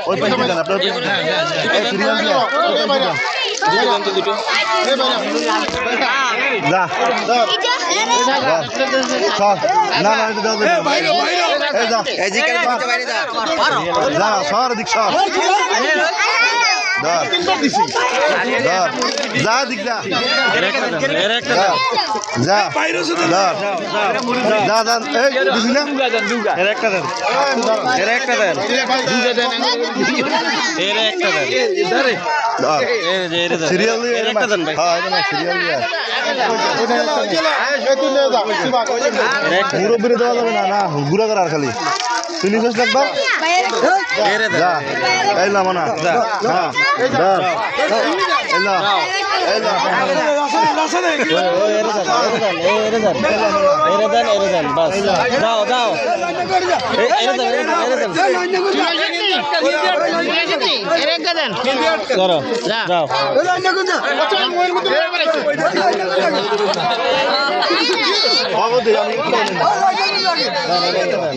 ওই পাশে দেন আপনার এই সিরিয়াল দিয়ে যা না না এটা দাও এই যা এই জিকের ভিতরে বাইরে যা যা সর দিক সর ধর ধর যা দিক যা যা ধর যা যা এই দিস না এর একটা দেন এর একটা দেন দুইটা দেন এর একটা দেন ধরে সিরিয়াল এর একটা দেন ভাই হ্যাঁ এটা সিরিয়াল দিয়ে মুরব্বিরে দেওয়া যাবে না না ঘুরা করার খালি তুই নিছিস একবার যা এলা মানা হ্যাঁ ধর এলা এলা বাস যাও যাও করো যাও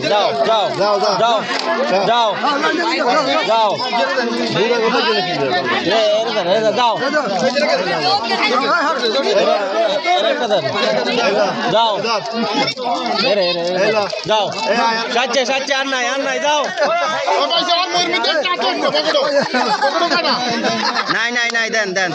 যাও যাও যাও যাও যাও যাও যাও যাও যাও সাচ্চে সাচ্চে আর নাই যাও নাই নাই নাই দেন দেন